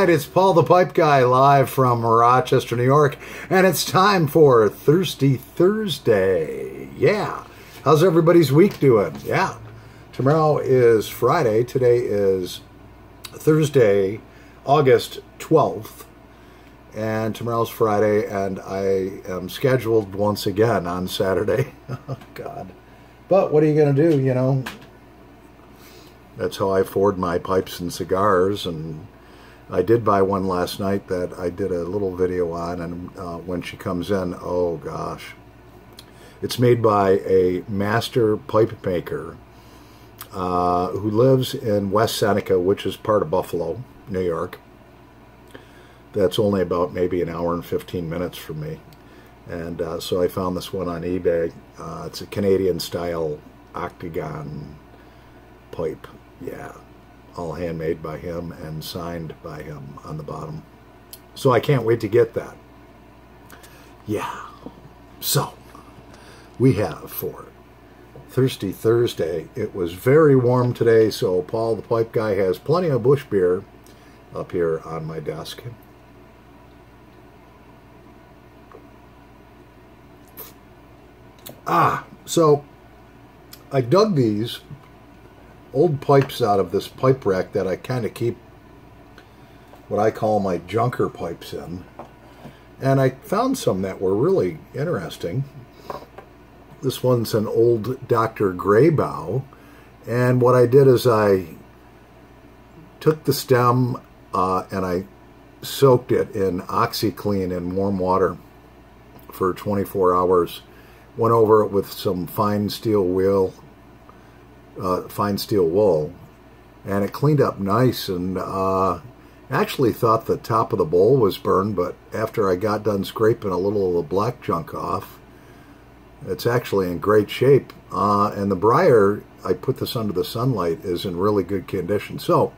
right, it's Paul the Pipe Guy live from Rochester, New York, and it's time for Thirsty Thursday. Yeah. How's everybody's week doing? Yeah. Tomorrow is Friday. Today is Thursday, August 12th, and tomorrow's Friday, and I am scheduled once again on Saturday. Oh, God. But what are you going to do, you know? That's how I afford my pipes and cigars, and I did buy one last night that I did a little video on, and when she comes in, oh gosh. It's made by a master pipe maker who lives in West Seneca, which is part of Buffalo, New York. That's only about maybe an hour and 15 minutes from me. And so I found this one on eBay. It's a Canadian-style octagon pipe. Yeah, all handmade by him and signed by him on the bottom. So I can't wait to get that. Yeah. So, we have for Thirsty Thursday, it was very warm today, so Paul the Pipe Guy has plenty of bush beer up here on my desk. So I dug these old pipes out of this pipe rack that I kind of keep what I call my junker pipes in. And I found some that were really interesting. This one's an old Dr. Graybow. And what I did is I took the stem and I soaked it in OxyClean in warm water for 24 hours. Went over it with some fine steel wool, and it cleaned up nice. And actually thought the top of the bowl was burned, but after I got done scraping a little of the black junk off, it's actually in great shape. And the briar, I put this under the sunlight, is in really good condition. So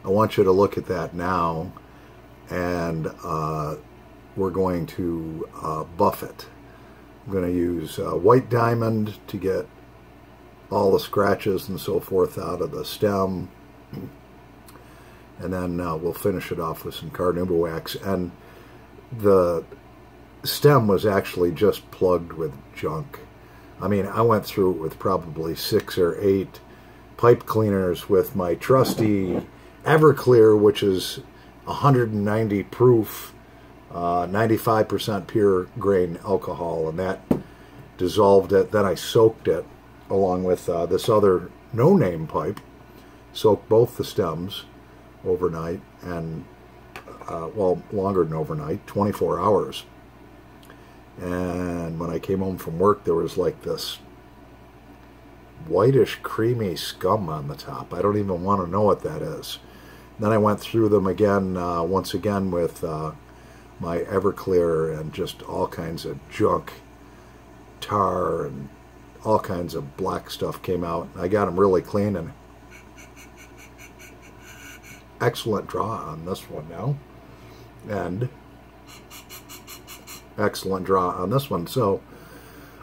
I want you to look at that now, and we're going to buff it. I'm going to use white diamond to get all the scratches and so forth out of the stem. And then we'll finish it off with some carnauba wax. And the stem was actually just plugged with junk. I mean, I went through it with probably 6 or 8 pipe cleaners with my trusty Everclear, which is 190 proof, 95% pure grain alcohol, and that dissolved it. Then I soaked it along with this other no-name pipe. Soaked both the stems overnight, and well, longer than overnight, 24 hours. And when I came home from work, there was like this whitish creamy scum on the top. I don't even want to know what that is. Then I went through them again, once again with my Everclear, and just all kinds of junk, tar, and all kinds of black stuff came out. I got them really clean, and excellent draw on this one now, and excellent draw on this one. So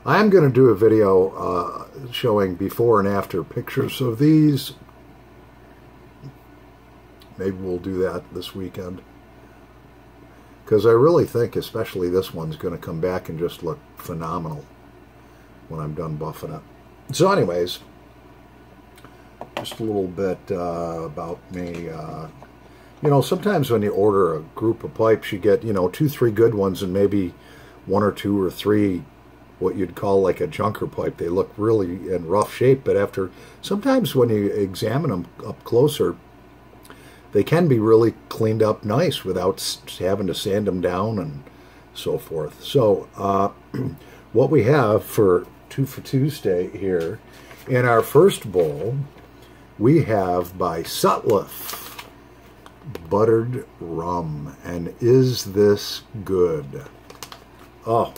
I am going to do a video showing before and after pictures of these. Maybe we'll do that this weekend, because I really think especially this one's going to come back and just look phenomenal when I'm done buffing it. So anyways, just a little bit about me. You know, sometimes when you order a group of pipes, you get, you know, 2, 3 good ones and maybe 1 or 2 or 3 what you'd call like a junker pipe. They look really in rough shape, but after, sometimes when you examine them up closer, they can be really cleaned up nice without having to sand them down and so forth. So what we have for Tuesday here, in our first bowl, we have by Sutliff buttered rum. And is this good? Oh,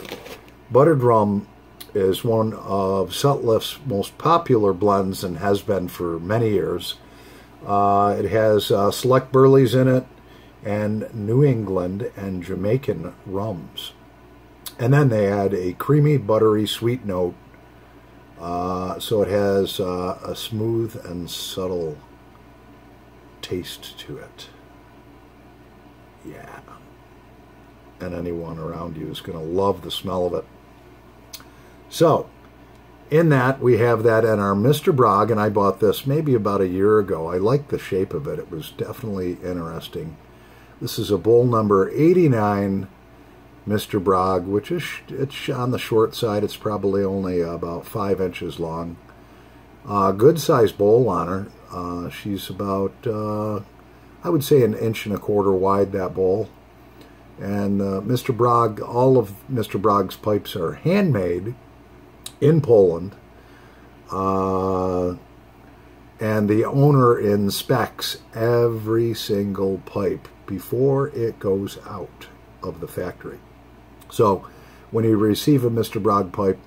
buttered rum is one of Sutliff's most popular blends and has been for many years. It has select burleys in it, and New England and Jamaican rums. And then they add a creamy, buttery, sweet note. So it has a smooth and subtle taste to it. Yeah. And anyone around you is going to love the smell of it. So, in that, we have that in our Mr. Bragg, and I bought this maybe about a year ago. I liked the shape of it. It was definitely interesting. This is a bowl number 89 Mr. Bragg, which is it's on the short side. It's probably only about 5 inches long. Good size bowl on her. She's about, I would say, 1.25 inches wide, that bowl. And Mr. Bragg, all of Mr. Bragg's pipes are handmade in Poland. And the owner inspects every single pipe before it goes out of the factory. So when you receive a Mr. Bragg pipe,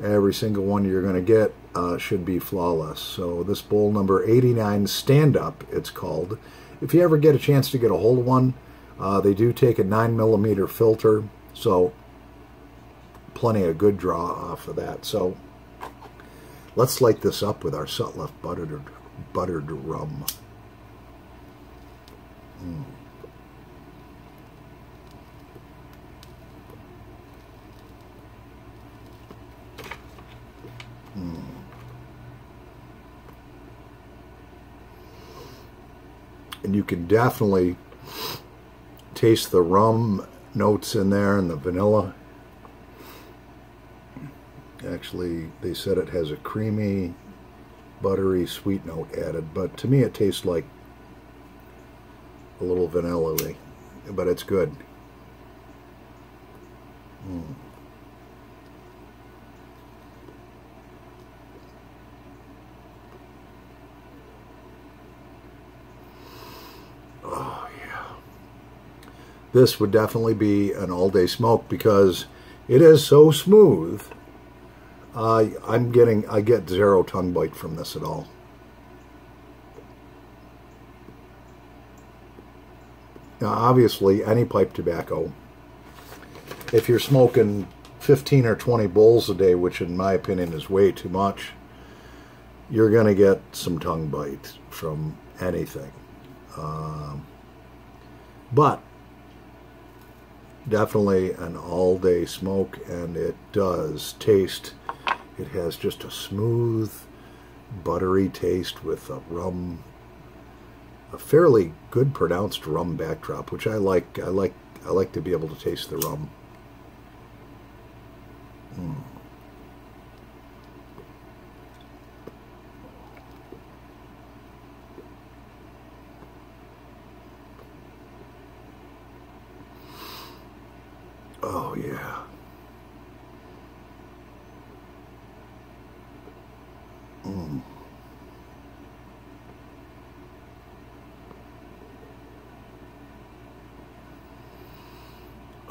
every single one you're going to get should be flawless. So this bowl number 89 stand-up, it's called. If you ever get a chance to get a hold of one, they do take a 9mm filter, so plenty of good draw off of that. So let's light this up with our Sutliff buttered rum. And you can definitely taste the rum notes in there and the vanilla. Actually, they said it has a creamy, buttery, sweet note added, but to me it tastes like a little vanilla-y, but it's good. Oh, yeah. This would definitely be an all-day smoke because it is so smooth. I get zero tongue bite from this at all. Now, obviously, any pipe tobacco, if you're smoking 15 or 20 bowls a day, which in my opinion is way too much, you're going to get some tongue bite from anything. But definitely an all-day smoke, and it does taste, it has just a smooth, buttery taste with a rum, a fairly good pronounced rum backdrop, which I like. I like to be able to taste the rum. Oh, yeah.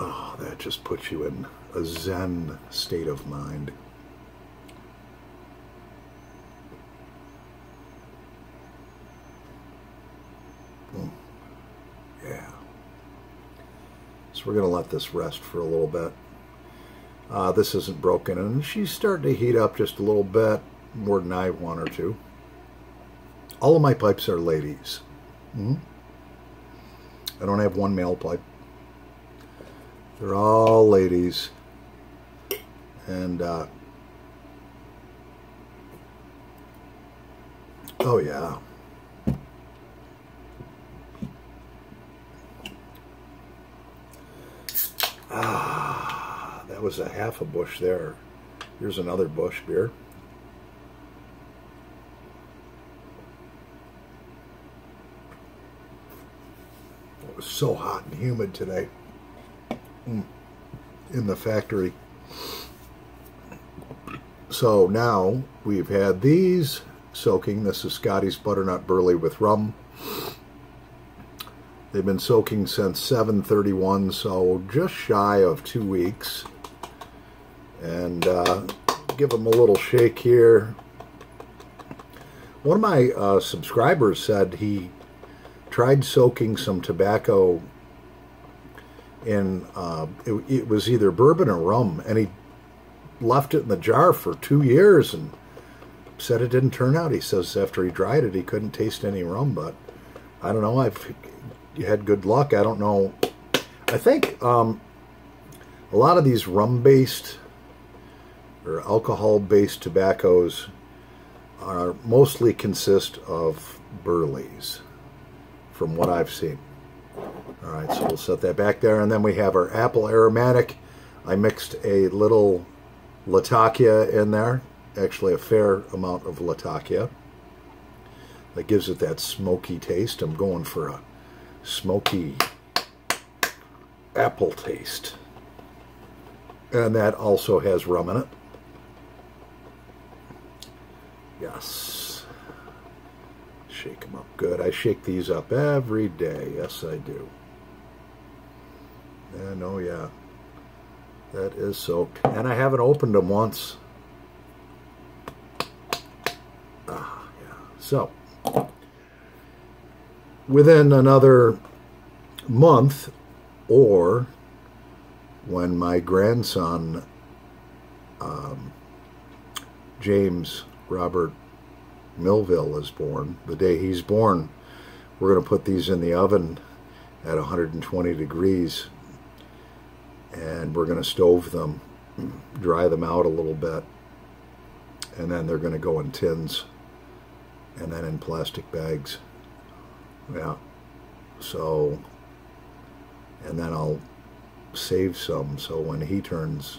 Oh, that just puts you in a zen state of mind. Yeah. So we're going to let this rest for a little bit. This isn't broken, and she's starting to heat up just a little bit, more than I want her to. All of my pipes are ladies. I don't have one male pipe. They're all ladies. And, oh yeah. That was a half a bush there. Here's another bush beer. It was so hot and humid today in the factory. So now we've had these soaking. This is Scotty's Butternut Burley with rum. They've been soaking since 7/31, so just shy of 2 weeks. And give them a little shake here. One of my subscribers said he tried soaking some tobacco in, it was either bourbon or rum, and he left it in the jar for 2 years and said it didn't turn out. He says after he dried it, he couldn't taste any rum, but I don't know. I've had good luck. I don't know. I think a lot of these rum-based or alcohol-based tobaccos are mostly consist of burleys, from what I've seen. All right, so we'll set that back there, and then we have our apple aromatic. I mixed a little Latakia in there, actually a fair amount of Latakia. That gives it that smoky taste. I'm going for a smoky apple taste. And that also has rum in it. Yes. Shake them up good. I shake these up every day. Yes, I do. And oh yeah, that is soaked. And I haven't opened them once. Ah, yeah. So, within another month, or when my grandson, James Robert Millville, is born, the day he's born, we're going to put these in the oven at 120 degrees, and we're going to stove them, dry them out a little bit, and then they're going to go in tins and then in plastic bags. Yeah. So, and then I'll save some, so when he turns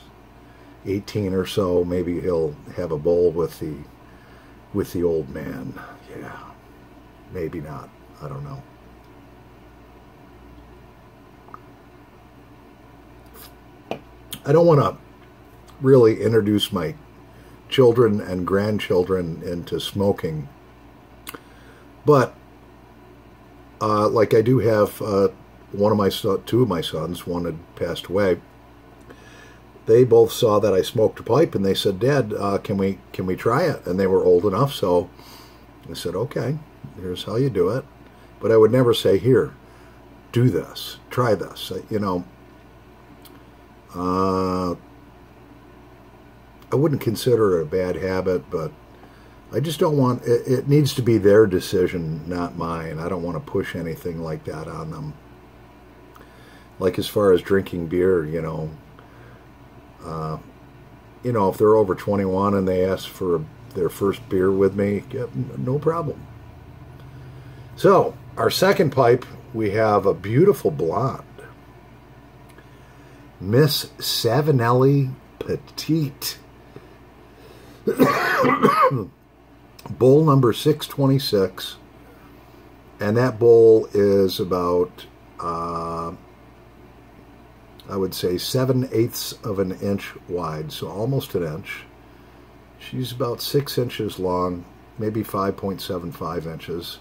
18 or so, maybe he'll have a bowl with the old man. Yeah. Maybe not. I don't know. I don't want to really introduce my children and grandchildren into smoking, but like I do have two of my sons, one had passed away. They both saw that I smoked a pipe, and they said, "Dad, can we try it?" And they were old enough, so I said, "Okay, here's how you do it." But I would never say, "Here, do this, try this." You know, I wouldn't consider it a bad habit, but I just don't want it. It needs to be their decision, not mine. I don't want to push anything like that on them. Like as far as drinking beer, you know, if they're over 21 and they ask for their first beer with me, yeah, no problem. So our second pipe, we have a beautiful blonde, Miss Savinelli Petite. Bowl number 626, and that bowl is about I would say 7/8 of an inch wide, so almost an inch. She's about 6 inches long, maybe 5.75 inches,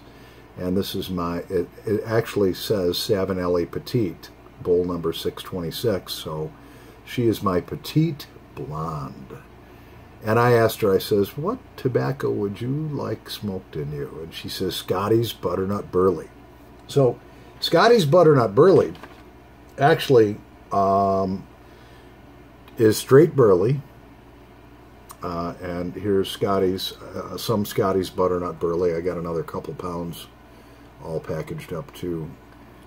and this is it actually says Savinelli Petite, bowl number 626, so she is my petite blonde. And I asked her, I says, "What tobacco would you like smoked in you?" And she says, "Scotty's Butternut Burley." So Scotty's Butternut Burley actually is straight burley. And here's Scotty's, some Scotty's Butternut Burley. I got another couple pounds all packaged up too.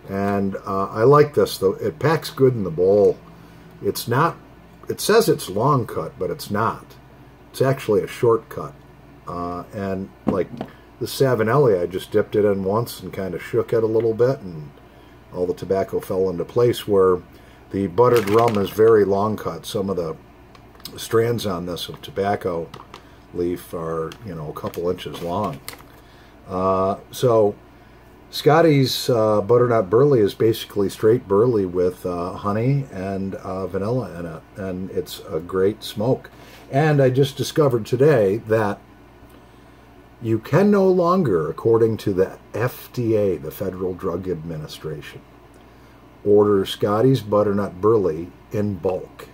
And I like this, though. It packs good in the bowl. It's not, it says it's long cut, but it's not. It's actually a shortcut. And like the Savinelli, I just dipped it in once and kind of shook it a little bit, and all the tobacco fell into place, where the buttered rum is very long cut. Some of the strands on this of tobacco leaf are, a couple inches long. So Scotty's Butternut Burley is basically straight burley with honey and vanilla in it, and it's a great smoke. And I just discovered today that you can no longer, according to the FDA, the Federal Drug Administration, order Scotty's Butternut Burley in bulk.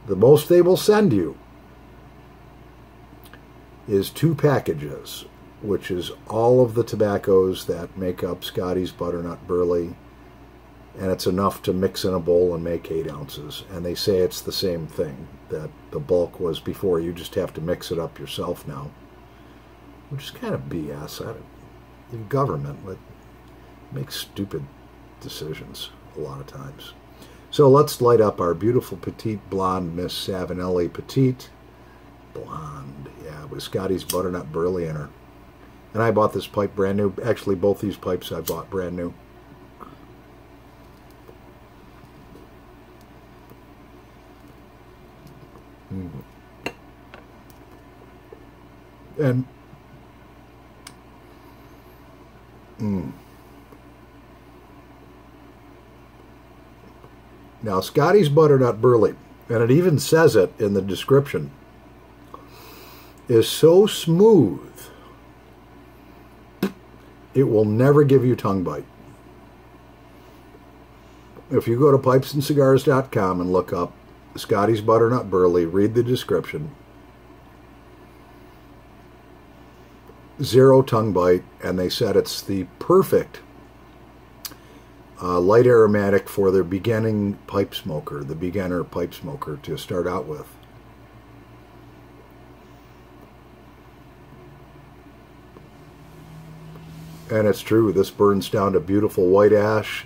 The most they will send you is 2 packages, which is all of the tobaccos that make up Scotty's Butternut Burley, and it's enough to mix in a bowl and make 8 ounces. And they say it's the same thing that the bulk was before. You just have to mix it up yourself now, which is kind of BS. the government makes stupid decisions a lot of times. So let's light up our beautiful petite blonde Miss Savinelli. Petite blonde, yeah, with Scotty's butternut burley in her. And I bought this pipe brand new. Actually, both these pipes I bought brand new. And now Scotty's butternut burley, and it even says it in the description, is so smooth it will never give you tongue bite. If you go to pipesandcigars.com and look up Scotty's butternut burley, read the description. 0 tongue bite, and they said it's the perfect light aromatic for their beginning pipe smoker, the beginner pipe smoker to start out with. And it's true, this burns down to beautiful white ash.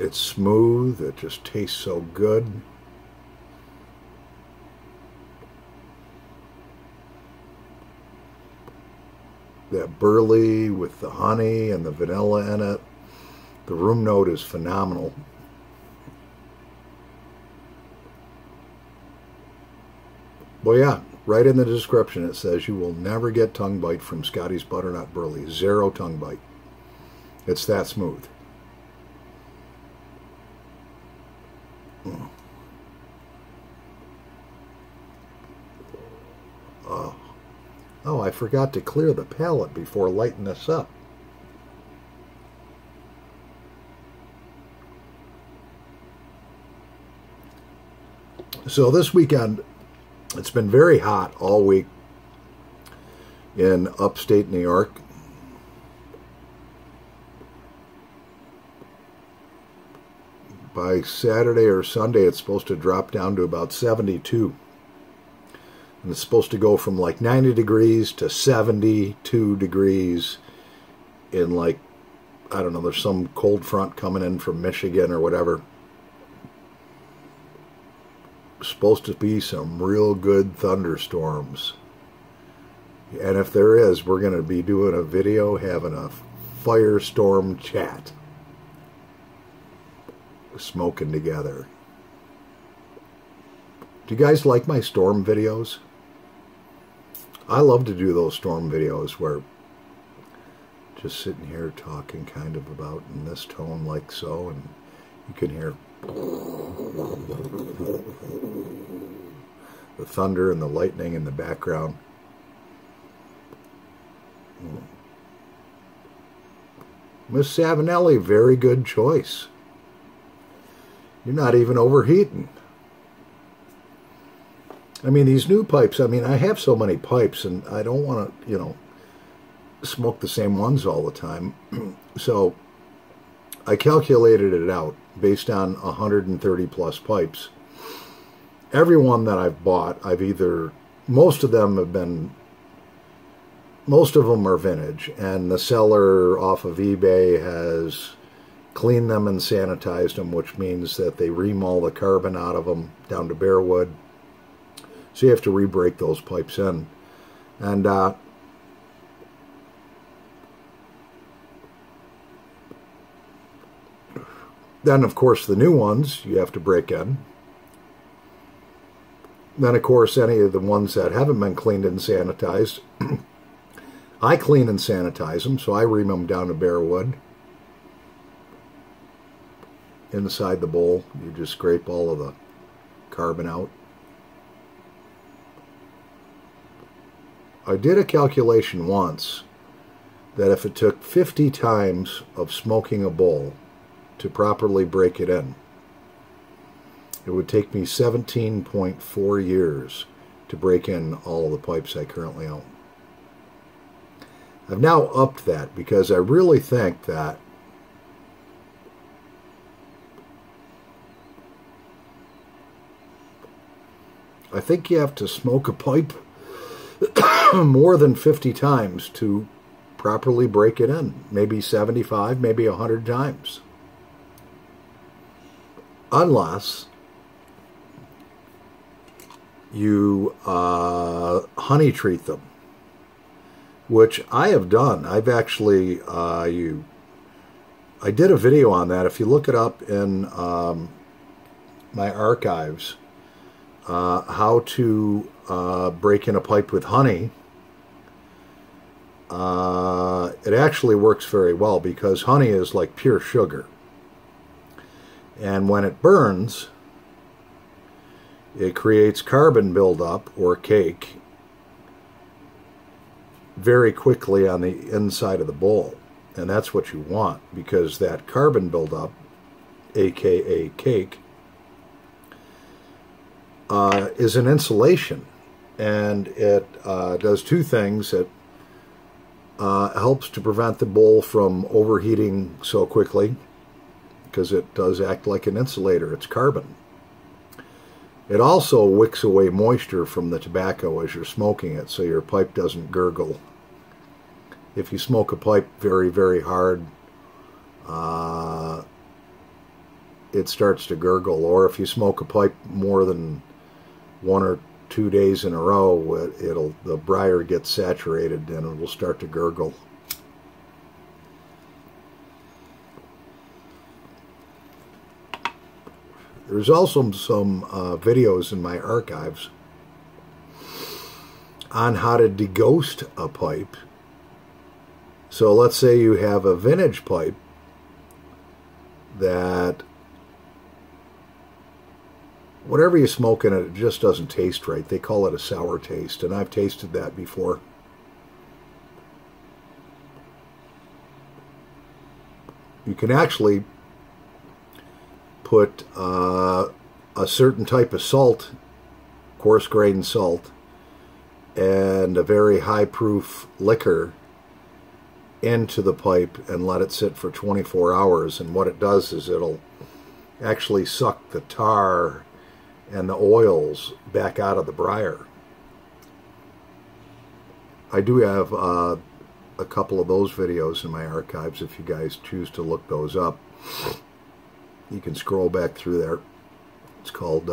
It's smooth, it just tastes so good. That burley with the honey and the vanilla in it. The room note is phenomenal. Well, yeah, right in the description it says you will never get tongue bite from Scotty's butternut burley. 0 tongue bite. It's that smooth. Oh, I forgot to clear the palate before lighting this up. So this weekend, it's been very hot all week in upstate New York. By Saturday or Sunday, it's supposed to drop down to about 72. And it's supposed to go from like 90 degrees to 72 degrees in like, I don't know, there's some cold front coming in from Michigan or whatever. Supposed to be some real good thunderstorms. And if there is, we're going to be doing a video having a firestorm chat. Smoking together. Do you guys like my storm videos? I love to do those storm videos where just sitting here talking kind of about in this tone like so, and you can hear the thunder and the lightning in the background. Miss Savinelli, very good choice. You're not even overheating. I mean, these new pipes, I mean, I have so many pipes, and I don't want to, you know, smoke the same ones all the time. So I calculated it out based on 130 plus pipes. Every one that I've bought, I've either, most of them are vintage, and the seller off of eBay has cleaned them and sanitized them, which means that they remull the carbon out of them down to bare wood. So you have to re-break those pipes in. And then, of course, the new ones you have to break in. Then, of course, any of the ones that haven't been cleaned and sanitized, I clean and sanitize them, so I ream them down to bare wood. Inside the bowl, you just scrape all of the carbon out. I did a calculation once that if it took 50 times of smoking a bowl to properly break it in, it would take me 17.4 years to break in all of the pipes I currently own. I've now upped that because I really think that you have to smoke a pipe more than 50 times to properly break it in. Maybe 75, maybe 100 times. Unless you honey treat them, which I have done. I've actually, I did a video on that. If you look it up in my archives, how to break in a pipe with honey, it actually works very well because honey is like pure sugar. And when it burns, it creates carbon buildup or cake very quickly on the inside of the bowl. And that's what you want, because that carbon buildup, aka cake, is an insulation. And it does two things. It helps to prevent the bowl from overheating so quickly, because it does act like an insulator. It's carbon. It also wicks away moisture from the tobacco as you're smoking it, so your pipe doesn't gurgle. If you smoke a pipe very, very hard, it starts to gurgle. Or if you smoke a pipe more than 1 or 2 days in a row, the briar gets saturated and it will start to gurgle. There's also some videos in my archives on how to deghost a pipe. So let's say you have a vintage pipe that whatever you smoke in it, it just doesn't taste right. They call it a sour taste, and I've tasted that before. You can actually put a certain type of salt, coarse grain salt, and a very high proof liquor into the pipe and let it sit for 24 hours. And what it does is it'll actually suck the tar and the oils back out of the briar. I do have a couple of those videos in my archives if you guys choose to look those up. You can scroll back through there. It's called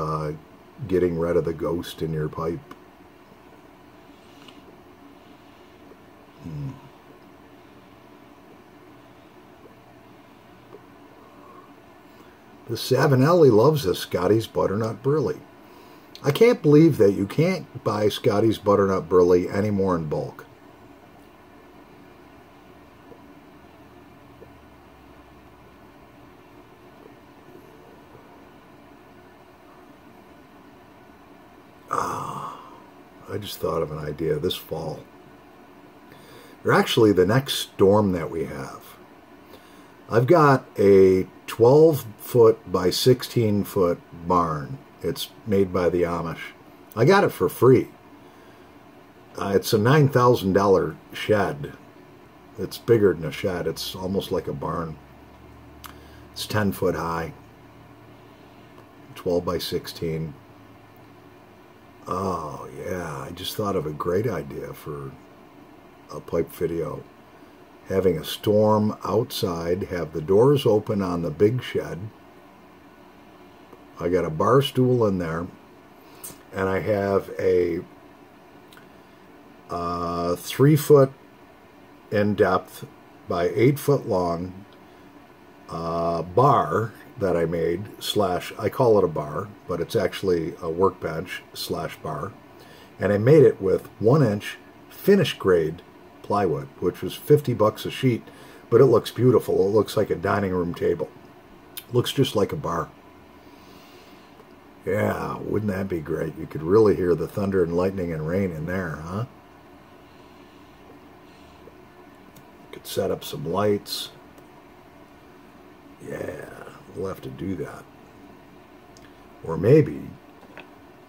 Getting Rid of the Ghost in Your Pipe. The Savinelli loves this Scotty's Butternut Burley. I can't believe that you can't buy Scotty's Butternut Burley anymore in bulk. I just thought of an idea this fall. Or actually the next storm that we have. I've got a 12-foot by 16-foot barn. It's made by the Amish. I got it for free. It's a $9,000 shed. It's bigger than a shed. It's almost like a barn. It's 10 foot high. 12 by 16. Oh, yeah. I just thought of a great idea for a pipe video. Having a storm outside, have the doors open on the big shed. I got a bar stool in there, and I have a 3 foot in depth by 8 foot long bar that I made, I call it a bar, but it's actually a workbench / bar. And I made it with 1-inch finished grade plywood, which was $50 a sheet, but it looks beautiful. It looks like a dining room table. Looks just like a bar. Yeah, wouldn't that be great? You could really hear the thunder and lightning and rain in there, huh? Could set up some lights. Yeah, we'll have to do that. Or maybe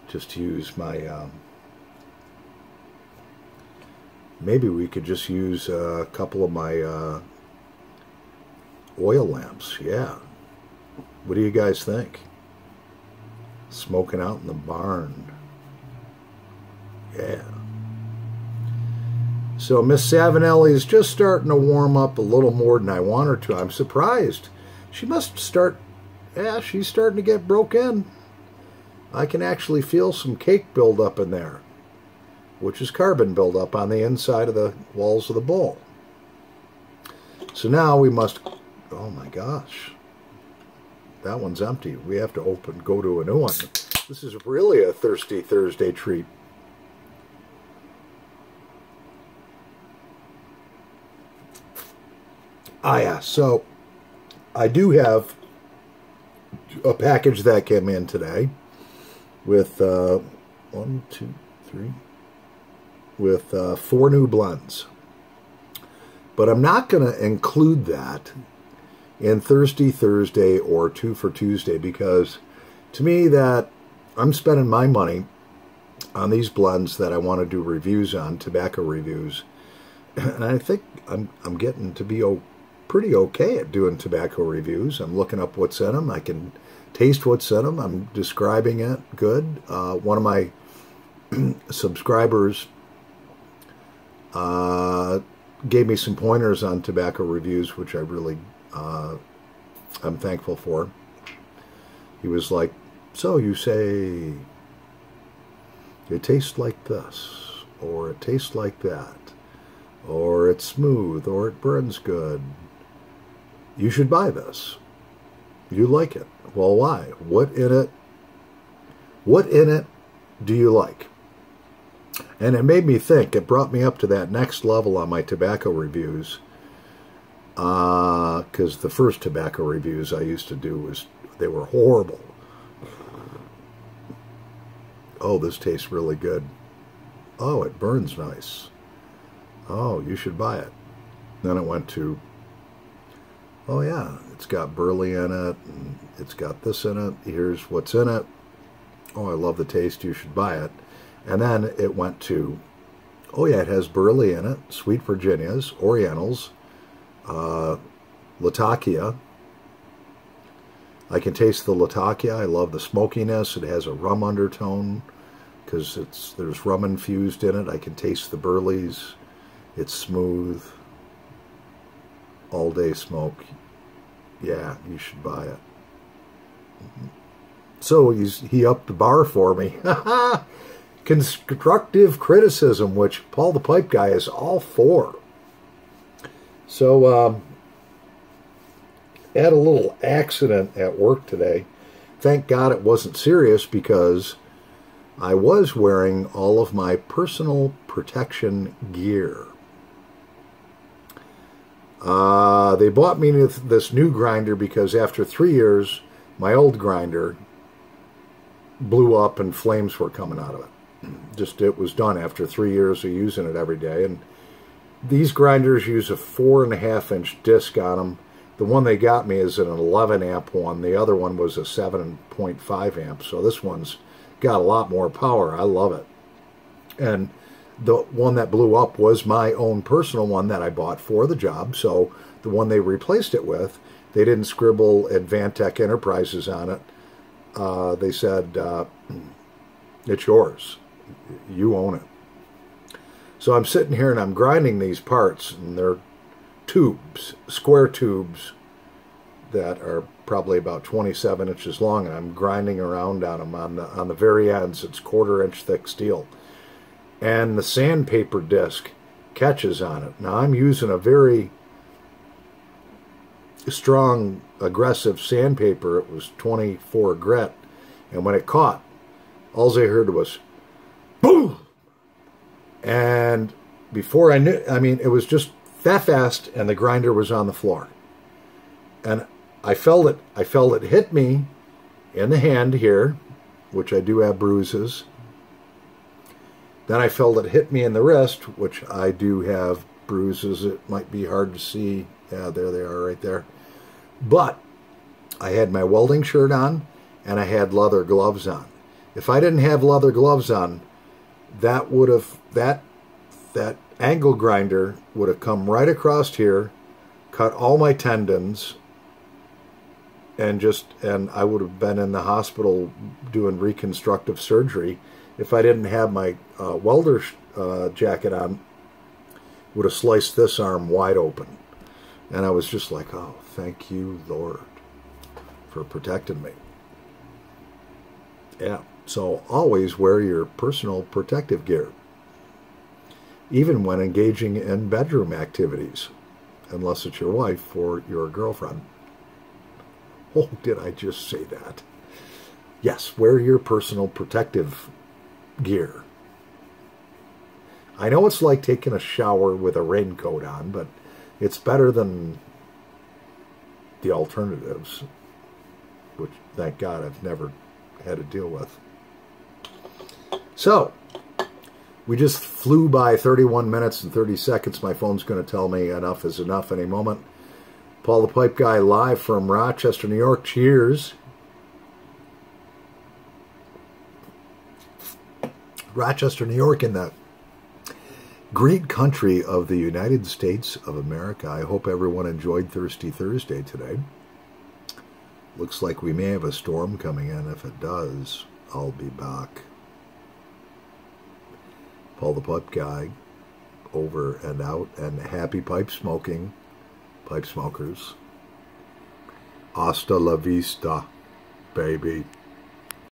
just use my... maybe we could just use a couple of my oil lamps. Yeah. What do you guys think? Smoking out in the barn. Yeah. So Miss Savinelli is just starting to warm up a little more than I want her to. I'm surprised. She must start, yeah, she's starting to get broke in. I can actually feel some cake build up in there, which is carbon buildup on the inside of the walls of the bowl. So now we must, oh my gosh, that one's empty. We have to go to a new one. This is really a Thirsty Thursday treat. Ah, yeah, so I do have a package that came in today with 1, 2, 3, with 4 new blends. But I'm not going to include that in Thirsty Thursday or 2 for Tuesday, because to me that I'm spending my money on these blends that I want to do reviews on, tobacco reviews. And I think I'm getting to be pretty okay at doing tobacco reviews. I'm looking up what's in them. I can taste what's in them. I'm describing it good. One of my subscribers gave me some pointers on tobacco reviews, which I really I'm thankful for. He was like, so you say it tastes like this, or it tastes like that, or it's smooth, or it burns good. You should buy this. You like it. Well, why? What in it do you like? And it made me think. It brought me up to that next level on my tobacco reviews. Because the first tobacco reviews I used to do they were horrible. Oh, this tastes really good. Oh, it burns nice. Oh, you should buy it. Then it went to, oh yeah, it's got burley in it, and it's got this in it. Here's what's in it. Oh, I love the taste. You should buy it. And then it went to, oh yeah, it has burley in it, sweet Virginias, Orientals, Latakia. I can taste the Latakia. I love the smokiness. It has a rum undertone because there's rum infused in it. I can taste the burleys. It's smooth. All day smoke. Yeah, you should buy it. So he upped the bar for me. Constructive criticism, which Paul the Pipe Guy is all for. So, had a little accident at work today. Thank God it wasn't serious, because I was wearing all of my personal protection gear. They bought me this new grinder because after 3 years, my old grinder blew up and flames were coming out of it. It was done after 3 years of using it every day. And these grinders use a 4.5-inch disc on them. The one they got me is an 11 amp one. The other one was a 7.5 amp. So this one's got a lot more power. I love it. And the one that blew up was my own personal one that I bought for the job. So the one they replaced it with, they didn't scribble Advantech Enterprises on it. They said, it's yours. You own it. So I'm sitting here and I'm grinding these parts, and they're tubes, square tubes that are probably about 27 inches long, and I'm grinding around on them. On the very ends, it's 1/4-inch thick steel. And the sandpaper disc catches on it. Now I'm using a very strong, aggressive sandpaper. It was 24 grit, and when it caught, all I heard was boom. And before I knew, it was just that fast, and the grinder was on the floor. And I felt it hit me in the hand here, which I do have bruises. Then I felt it hit me in the wrist, which I do have bruises. It might be hard to see. Yeah, there they are right there. But I had my welding shirt on, and I had leather gloves on. If I didn't have leather gloves on, that angle grinder would have come right across here, cut all my tendons, and I would have been in the hospital doing reconstructive surgery if I didn't have my welder jacket on. would have sliced this arm wide open. And I was just like, oh, thank you, Lord, for protecting me. Yeah, so always wear your personal protective gear, even when engaging in bedroom activities, unless it's your wife or your girlfriend. Oh, did I just say that? Yes, wear your personal protective gear. I know it's like taking a shower with a raincoat on, but it's better than the alternatives, which, thank God, I've never had to deal with. So, we just flew by 31 minutes and 30 seconds. My phone's going to tell me enough is enough any moment. Paul the Pipe Guy live from Rochester, New York. Cheers. Rochester, New York, in the great country of the United States of America. I hope everyone enjoyed Thirsty Thursday today. Looks like we may have a storm coming in. If it does, I'll be back. Paul the Pipe Guy, over and out, and happy pipe smoking, pipe smokers. Hasta la vista, baby.